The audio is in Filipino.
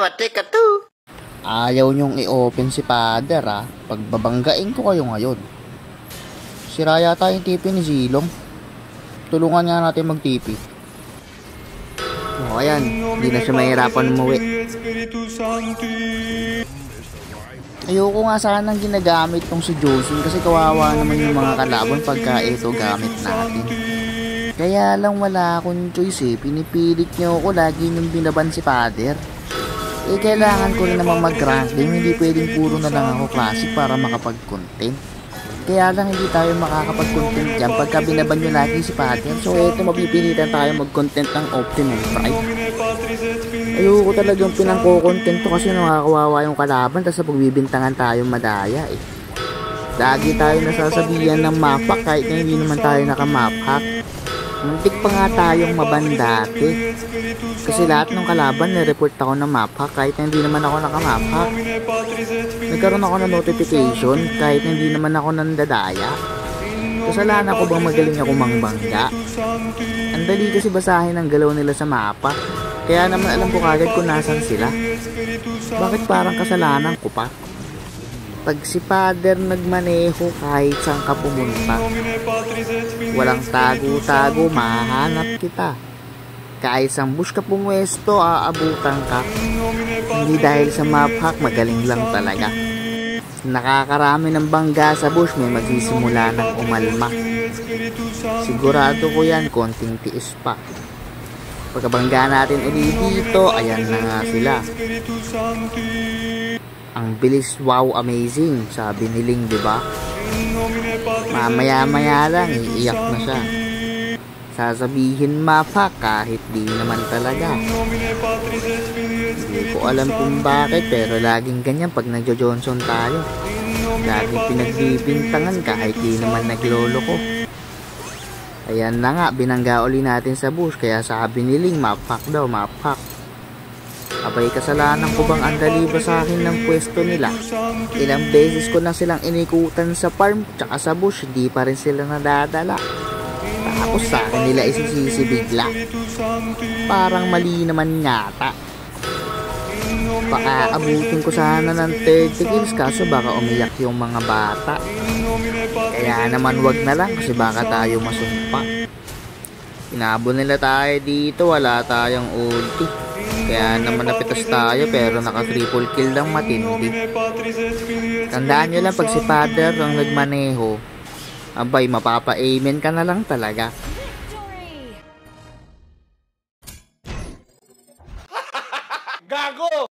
Matika to. Ayaw nyong i-open si Father Pagbabanggain ko kayo ngayon. Sira yata yung TV ni Zilong. Tulungan nga natin mag-TV. O ayan, hindi na siya mahirapan umuwi. Ayoko nga sanang ginagamit tong si Josun kasi kawawa naman yung mga kalaban pagka ito gamit natin. Kaya lang wala akong choice pinipilit niyo ako lagi yung binaban si Father. Kailangan ko rin naman mag-rank game, hindi pwedeng puro na lang ako classic para makapag-content. Kaya lang hindi tayo makakapag-content dyan pagka binaban nyo lagi si Father. So eto, mapipilitan tayo mag-content ng Optimum Prime. Ayoko talagang pinangko-content to kasi nakakawawa yung kalaban tapos pagbibintangan tayo madaya Lagi tayo nasasabihan ng map hack kahit na hindi naman tayo naka-map hack. Muntik pa nga tayong mabandate. Kasi lahat ng kalaban nireport ako ng map hack kahit na hindi naman ako naka-map hack. Nagkaroon ako ng notification kahit na hindi naman ako nandadaya. Kasalanan ko bang magaling ako mangbangga? Ang dali kasi basahin ang galaw nila sa mapa. Kaya naman alam ko kagad kung nasan sila. Bakit parang kasalanan ko pa? Pag si Father nagmaneho kahit saan ka pumunta, walang tago-tago, mahahanap kita. Kahit sa bush ka pumwesto, aabutan ka. Hindi dahil sa map hack, magaling lang talaga. Nakakarami ng bangga sa bush, may magsisimula ng umalma. Sigurado ko yan, konting tiis pa. Pagkabangga natin ulit dito, ayan na nga sila. Ang bilis, wow, amazing, sabi ni Ling, diba? Mamaya-maya lang, iiyak na siya. Sasabihin mapa kahit di naman talaga. Hindi ko alam kung bakit, pero laging ganyan pag nagjo-Johnson tayo. Laging pinagbibintangan kahit di naman naglolo ko. Ayan na nga, binangga uli natin sa bush, kaya sabi ni Ling, map-hack daw, map-hack. Abay, kasalanan ko bang andali ba sa akin ng pwesto nila? Ilang beses ko na silang inikutan sa farm tsaka sa bush, hindi pa rin sila nadadala. Tapos sa akin nila isisisi bigla. Parang mali naman yata. Baka abutin ko sana ng 30 kills kaso baka umiyak yung mga bata. Kaya naman wag na lang kasi baka tayo masumpa. Inabol nila tayo dito, wala tayong ulti. Kaya naman napitas tayo pero naka triple kill lang matindi. Tandaan nyo lang pag si Father ang nagmaneho, abay mapapa-amen ka na lang talaga. Gago!